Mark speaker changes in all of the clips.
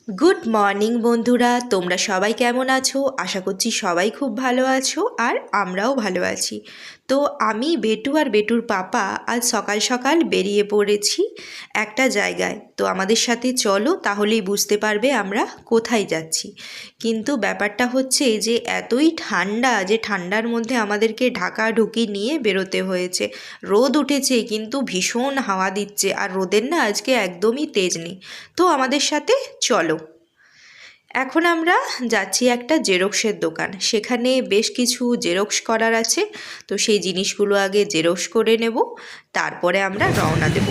Speaker 1: Good morning বন্ধুরা, তোমরা সবাই কেমন আছো? আশা করছি সবাই খুব ভালো আছো আর আমরাও ভালো আছি। তো আমি বেটু আর বেটুর পাপা আজ সকাল সকাল বেরিয়ে পড়েছি একটা জায়গায়। তো আমাদের সাথে চলো, তাহলেই বুঝতে পারবে আমরা কোথায় যাচ্ছি। কিন্তু ব্যাপারটা হচ্ছে যে এতই ঠান্ডা যে ঠান্ডার মধ্যে আমাদেরকে ঢাকাঢুকি নিয়ে বেরোতে হয়েছে। রোদ উঠেছে কিন্তু ভীষণ হাওয়া দিচ্ছে, আর রোদের না আজকে একদমই তেজ নেই। তো আমাদের সাথে চলো। এখন আমরা যাচ্ছি একটা জেরক্সের দোকান, সেখানে বেশ কিছু জেরক্স করার আছে। তো সেই জিনিসগুলো আগে জেরক্স করে নেব, তারপরে আমরা রওনা দেব।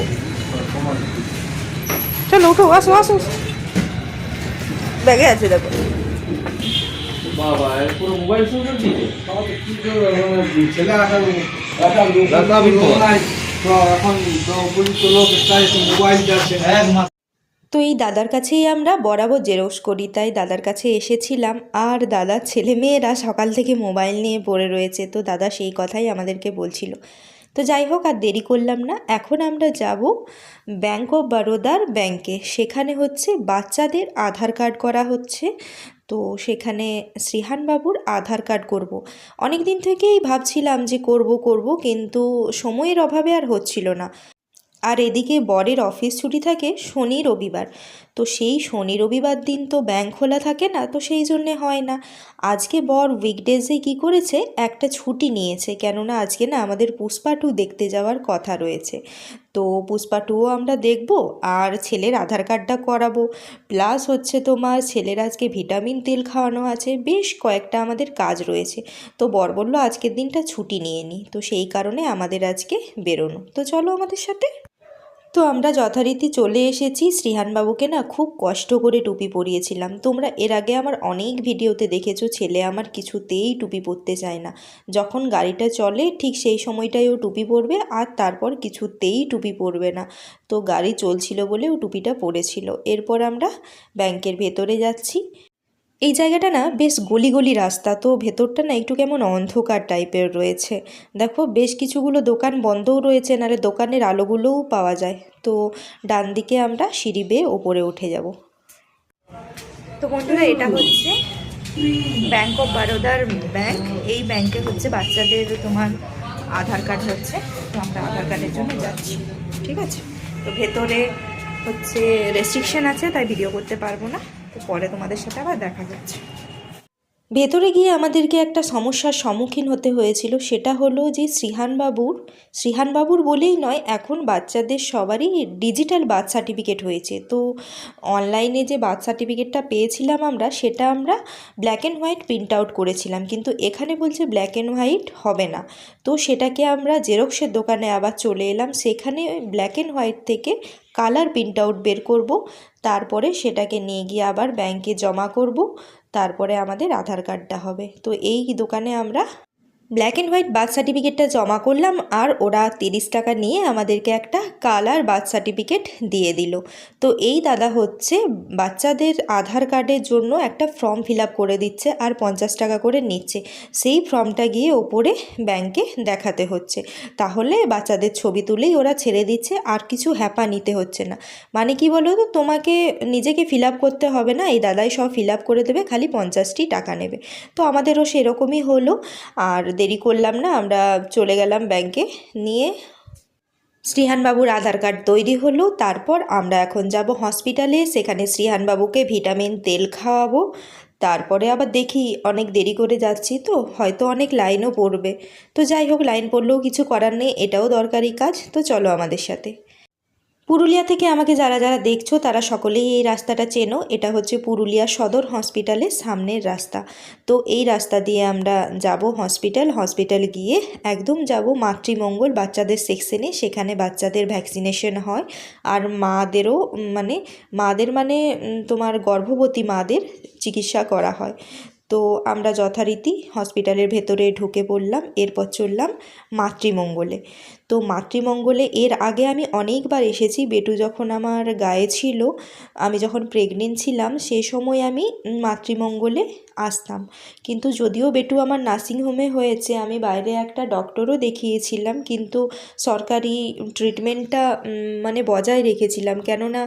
Speaker 1: চলো উঠো, আসো আসো, ব্যাগে আছে দেখো।
Speaker 2: বাবা পুরো মোবাইল শুরু করে দিয়েছে।
Speaker 3: কি করবে ছেলে
Speaker 2: রাখা বিপদ।
Speaker 3: এখন উপযুক্ত লোক মোবাইল যাচ্ছে।
Speaker 1: তো এই দাদার কাছেই আমরা বরাবর জেরক্স করি, তাই দাদার কাছে এসেছিলাম। আর দাদার ছেলেমেয়েরা সকাল থেকে মোবাইল নিয়ে পড়ে রয়েছে, তো দাদা সেই কথাই আমাদেরকে বলছিল। তো যাই হোক, আর দেরি করলাম না, এখন আমরা যাব ব্যাঙ্ক অফ বরোদার ব্যাংকে। সেখানে হচ্ছে বাচ্চাদের আধার কার্ড করা হচ্ছে। তো সেখানে শ্রীহানবাবুর আধার কার্ড করব। অনেক দিন থেকেই ভাবছিলাম যে করব করব, কিন্তু সময়ের অভাবে আর হচ্ছিল না। আর এদিকে বরের অফিস ছুটি থাকে শনি রবিবার। তো সেই শনি রবিবার দিন তো ব্যাংক খোলা থাকে না, তো সেই জন্যে হয় না। আজকে বর উইকডেজে কী করেছে, একটা ছুটি নিয়েছে, কেননা আজকে না আমাদের পুষ্পা টু দেখতে যাওয়ার কথা রয়েছে। তো পুষ্পা টুও আমরা দেখব, আর ছেলের আধার কার্ডটা করাবো। প্লাস হচ্ছে তোমার ছেলের আজকে ভিটামিন তেল খাওয়ানো আছে, বেশ কয়েকটা আমাদের কাজ রয়েছে। তো বর বলল আজকের দিনটা ছুটি নিয়ে নিই, তো সেই কারণে আমাদের আজকে বেরোনো। তো চলো আমাদের সাথে। তো আমরা যথারীতি চলে এসেছি। শ্রীহানবাবুকে না খুব কষ্ট করে টুপি পরিয়েছিলাম। তোমরা এর আগে আমার অনেক ভিডিওতে দেখেছো, ছেলে আমার কিছুতেই টুপি পরতে চায় না। যখন গাড়িটা চলে ঠিক সেই সময়টাই ও টুপি পরবে, আর তারপর কিছুতেই টুপি পরবে না। তো গাড়ি চলছিল বলে ও টুপিটা পরেছিল। এরপর আমরা ব্যাংকের ভেতরে যাচ্ছি। এই জায়গাটা না বেশ গলি গলি রাস্তা, তো ভেতরটা না একটু কেমন অন্ধকার টাইপের রয়েছে। দেখো বেশ কিছুগুলো দোকান বন্ধও রয়েছে, নাহলে দোকানের আলোগুলোও পাওয়া যায়। তো ডান দিকে আমরা সিঁড়ি বেয়ে ওপরে উঠে যাব। তো বন্ধুরা, এটা হচ্ছে ব্যাঙ্ক অফ বরোদার ব্যাংক। এই ব্যাংকে হচ্ছে বাচ্চাদের তোমার আধার কার্ড হচ্ছে। তো আমরা আধার কার্ডের জন্য যাচ্ছি, ঠিক আছে। তো ভেতরে হচ্ছে রেস্ট্রিকশন আছে, তাই ভিডিও করতে পারবো না। তো পরে তোমাদের সাথে আবার দেখা যাচ্ছে। ভেতরে গিয়ে আমাদেরকে একটা সমস্যার সম্মুখীন হতে হয়েছিল। সেটা হলো যে শ্রীহানবাবুর বলেই নয়, এখন বাচ্চাদের সবারই ডিজিটাল বার্থ সার্টিফিকেট হয়েছে। তো অনলাইনে যে বার্থ সার্টিফিকেটটা পেয়েছিলাম আমরা, সেটা আমরা black and white print out করেছিলাম, কিন্তু এখানে বলছে ব্ল্যাক অ্যান্ড হোয়াইট হবে না। তো সেটাকে আমরা জেরক্সের দোকানে আবার চলে এলাম, সেখানে ব্ল্যাক অ্যান্ড হোয়াইট থেকে কালার প্রিন্ট আউট বের করব। তারপরে সেটাকে নিয়ে গিয়ে আবার ব্যাংকে জমা করব, তারপরে আমাদের আধার কার্ডটা হবে। তো এই দোকানে আমরা ব্ল্যাক অ্যান্ড হোয়াইট বার্থ সার্টিফিকেটটা জমা করলাম, আর ওরা 30 টাকা নিয়ে আমাদেরকে একটা কালার বার্থ সার্টিফিকেট দিয়ে দিল। তো এই দাদা হচ্ছে বাচ্চাদের আধার কার্ডের জন্য একটা ফর্ম ফিল আপ করে দিচ্ছে, আর 50 টাকা করে নিচ্ছে। সেই ফর্মটা গিয়ে ওপরে ব্যাংকে দেখাতে হচ্ছে, তাহলে বাচ্চাদের ছবি তুলেই ওরা ছেড়ে দিচ্ছে, আর কিছু হ্যাপা নিতে হচ্ছে না। মানে কি বলো তো, তোমাকে নিজেকে ফিল আপ করতে হবে না, এই দাদাই সব ফিল আপ করে দেবে, খালি 50টি টাকা নেবে। তো আমাদেরও সেরকমই হলো। আর দেরি করলাম না, আমরা চলে গেলাম ব্যাংকে নিয়ে। শ্রীহানবাবুর আধার কার্ড তৈরি হলো। তারপর আমরা এখন যাব হসপিটালে, সেখানে শ্রীহানবাবুকে ভিটামিন তেল খাওয়াবো। তারপরে আবার দেখি, অনেক দেরি করে যাচ্ছি তো হয়তো অনেক লাইনও পড়বে। তো যাই হোক, লাইন পড়লেও কিছু করার নেই, এটাও দরকারি কাজ। তো চলো আমাদের সাথে। পুরুলিয়া থেকে আমাকে যারা যারা দেখছো তারা সকলেই এই রাস্তাটা চেনো। এটা হচ্ছে পুরুলিয়া সদর হসপিটালের সামনের রাস্তা। তো এই রাস্তা দিয়ে আমরা যাব হসপিটাল গিয়ে একদম যাব মাতৃমঙ্গল বাচ্চাদের সেকশনে। সেখানে বাচ্চাদের ভ্যাকসিনেশন হয়, আর মাদেরও মানে তোমার গর্ভবতী মাদের চিকিৎসা করা হয়। তো আমরা যথারীতি হসপিটালের ভেতরে ঢুকে পড়লাম, এরপর চললাম মাতৃমঙ্গলে। তো মাতৃমঙ্গলে এর আগে আমি অনেকবার এসেছি। বেটু যখন আমার গায়ে ছিল, আমি যখন প্রেগনেন্ট ছিলাম, সেই সময় আমি মাতৃমঙ্গলে আসতাম। কিন্তু যদিও বেটু আমার নার্সিংহোমে হয়েছে, আমি বাইরে একটা ডক্টরও দেখিয়েছিলাম, কিন্তু সরকারি ট্রিটমেন্টটা মানে বজায় রেখেছিলাম, কেননা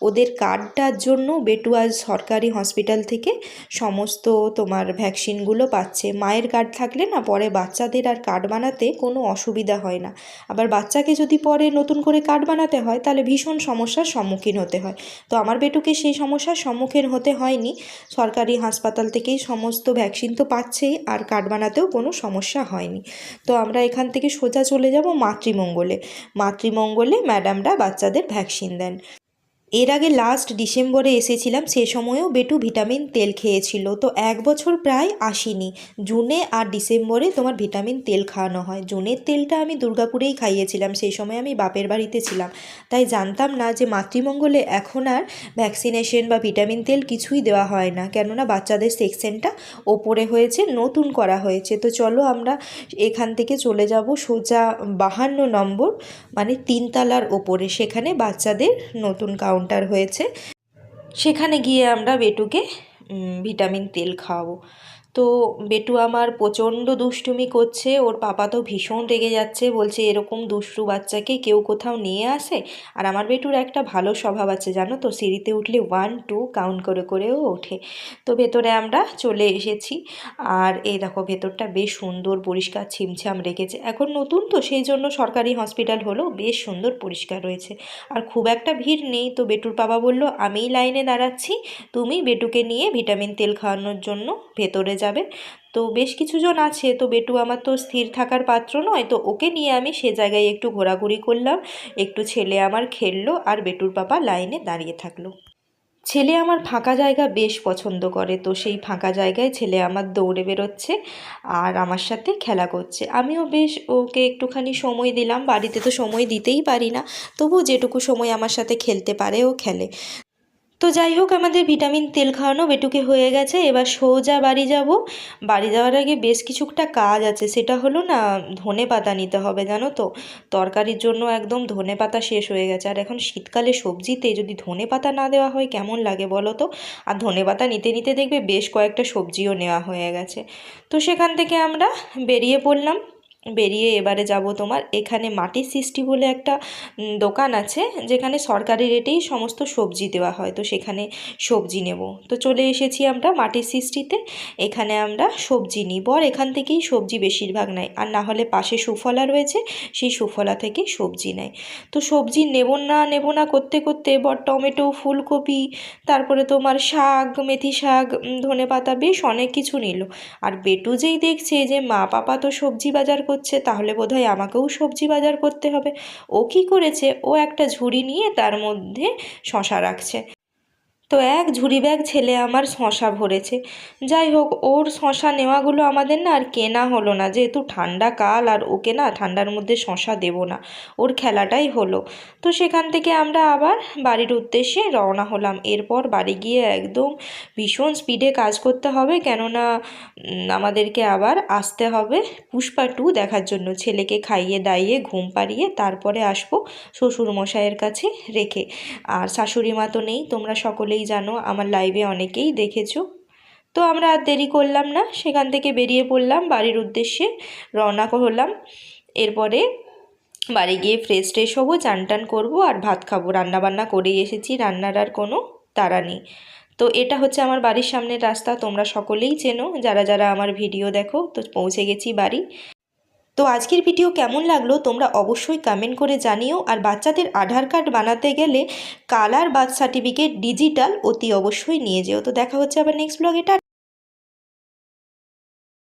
Speaker 1: ওদের কার্ডটার জন্য বেটু আজ সরকারি হসপিটাল থেকে সমস্ত তোমার ভ্যাকসিনগুলো পাচ্ছে। মায়ের কার্ড থাকলে না পরে বাচ্চাদের আর কার্ড বানাতে কোনো অসুবিধা হয় না। আবার বাচ্চাকে যদি পরে নতুন করে কার্ড বানাতে হয় তাহলে ভীষণ সমস্যার সম্মুখীন হতে হয়। তো আমার বেটুকে সেই সমস্যার সম্মুখীন হতে হয়নি। সরকারি হাসপাতাল থেকেই সমস্ত ভ্যাকসিন তো পাচ্ছেই, আর কার্ড বানাতেও কোনো সমস্যা হয়নি। তো আমরা এখান থেকে সোজা চলে যাব মাতৃমঙ্গলে। মাতৃমঙ্গলে ম্যাডামরা বাচ্চাদের ভ্যাকসিন দেন। এর আগে লাস্ট ডিসেম্বরে এসেছিলাম, সে সময়ও বেটু ভিটামিন তেল খেয়েছিল। তো 1 বছর প্রায় আসিনি। জুনে আর ডিসেম্বরে তোমার ভিটামিন তেল খাওয়ানো হয়। জুনের তেলটা আমি দুর্গাপুরেই খাইয়েছিলাম, সেই সময় আমি বাপের বাড়িতে ছিলাম, তাই জানতাম না যে মাতৃমঙ্গলে এখন আর ভ্যাকসিনেশন বা ভিটামিন তেল কিছুই দেওয়া হয় না, কেননা বাচ্চাদের সেকশনটা ওপরে হয়েছে, নতুন করা হয়েছে। তো চলো আমরা এখান থেকে চলে যাব সোজা 52 নম্বর, মানে 3 তলার ওপরে, সেখানে বাচ্চাদের নতুন কাউন্টার হয়েছে, সেখানে গিয়ে আমরা বেটুকে ভিটামিন তেল খাওয়াবো। তো বেটু আমার প্রচণ্ড দুষ্টুমি করছে, ওর পাপা তো ভীষণ রেগে যাচ্ছে, বলছে এরকম দুষ্টু বাচ্চাকে কেউ কোথাও নিয়ে আসে। আর আমার বেটুর একটা ভালো স্বভাব আছে জানো তো, সিঁড়িতে উঠলে 1 2 কাউন্ট করে করেও ওঠে। তো ভেতরে আমরা চলে এসেছি, আর এই দেখো ভেতরটা বেশ সুন্দর পরিষ্কার ছিমছাম রেখেছে। এখন নতুন তো সেই জন্য সরকারি হসপিটাল হলেও বেশ সুন্দর পরিষ্কার রয়েছে, আর খুব একটা ভিড় নেই। তো বেটুর বাবা বলল আমিই লাইনে দাঁড়াচ্ছি, তুমি বেটুকে নিয়ে ভিটামিন তেল খাওয়ানোর জন্য ভেতরে যাবে। তো বেশ কিছুজন আছে, তো বেটু আমার তো স্থির থাকার পাত্র নয়, তো ওকে নিয়ে আমি সে জায়গায় একটু ঘোরাঘুরি করলাম, একটু ছেলে আমার খেললো, আর বেটুর বাবা লাইনে দাঁড়িয়ে থাকলো। ছেলে আমার ফাঁকা জায়গা বেশ পছন্দ করে, তো সেই ফাঁকা জায়গায় ছেলে আমার দৌড়ে বেরোচ্ছে আর আমার সাথে খেলা করছে। আমিও বেশ ওকে একটুখানি সময় দিলাম, বাড়িতে তো সময় দিতেই পারি না, তবু যেটুকু সময় আমার সাথে খেলতে পারে ও খেলে। তো যাই হোক, আমাদের ভিটামিন তেল খাওয়ানো বেটুকে হয়ে গেছে, এবার সোজা বাড়ি যাব। বাড়ি যাওয়ার আগে বেশ কিছুটা কাজ আছে, সেটা হলো না, ধনে পাতা নিতে হবে জানো তো। তরকারির জন্য একদম ধনে পাতা শেষ হয়ে গেছে, আর এখন শীতকালে সবজিতে যদি ধনে পাতা না দেওয়া হয় কেমন লাগে বলো তো। আর ধনে পাতা নিতে নিতে দেখবে বেশ কয়েকটা সবজিও নেওয়া হয়ে গেছে। তো সেখান থেকে আমরা বেরিয়ে পড়লাম। বেরিয়ে এবারে যাব তোমার এখানে মাটির সৃষ্টি বলে একটা দোকান আছে, যেখানে সরকারি রেটেই সমস্ত সবজি দেওয়া হয়, তো সেখানে সবজি নেব। তো চলে এসেছি আমরা মাটির সৃষ্টিতে, এখানে আমরা সবজি নিই। বর এখান থেকেই সবজি বেশিরভাগ নেয়, আর না হলে পাশে সুফলা রয়েছে, সেই সুফলা থেকে সবজি নেয়। তো সবজি নেব না করতে করতে বর টমেটো, ফুলকপি, তারপরে তোমার শাক, মেথি শাক, ধনেপাতা, বেশ অনেক কিছু নিল। আর বেটু যেই দেখছে যে মা পাপা তো সবজি বাজার করছে, তাহলে বোধহয় আমাকেও সবজি বাজার করতে হবে। ও কী করেছে, ও একটা ঝুড়ি নিয়ে তার মধ্যে শশা রাখছে। তো এক ঝুড়ি ব্যাগ ছেলে আমার শশা ভরেছে। যাই হোক, ওর শশা নেওয়াগুলো আমাদের না আর কেনা হলো না, যেহেতু ঠান্ডা কাল, আর ওকে না ঠান্ডার মধ্যে শশা দেবো না, ওর খেলাটাই হলো। তো সেখান থেকে আমরা আবার বাড়ির উদ্দেশ্যে রওনা হলাম। এরপর বাড়ি গিয়ে একদম ভীষণ স্পিডে কাজ করতে হবে, কেননা আমাদেরকে আবার আসতে হবে পুষ্পা 2 দেখার জন্য। ছেলেকে খাইয়ে দাইয়ে ঘুম পাড়িয়ে তারপরে আসবো শ্বশুরমশাইয়ের কাছে রেখে। আর শাশুড়ি মা তো নেই, তোমরা সকলেই জানো, আমার লাইভে অনেকেই দেখেছো। তো আমরা আর দেরি করলাম না, সেখান থেকে বেরিয়ে পড়লাম বাড়ির উদ্দেশ্যে, রওনা হলাম। এরপরে বাড়ি গিয়ে ফ্রেশ ট্রেশ হবো, চান টান করবো আর ভাত খাবো। রান্নাবান্না করেই এসেছি, রান্নার আর কোনো তাড়া নেই। তো এটা হচ্ছে আমার বাড়ির সামনের রাস্তা, তোমরা সকলেই চেনো যারা যারা আমার ভিডিও দেখো। তো পৌঁছে গেছি বাড়ি। তো আজকের ভিডিও কেমন লাগলো তোমরা অবশ্যই কমেন্ট করে জানিও। আর বাচ্চাদের আধার কার্ড বানাতে গেলে কালার বার্থ সার্টিফিকেট ডিজিটাল অতি অবশ্যই নিয়ে যেও। তো দেখা হচ্ছে আবার নেক্সট ব্লগে।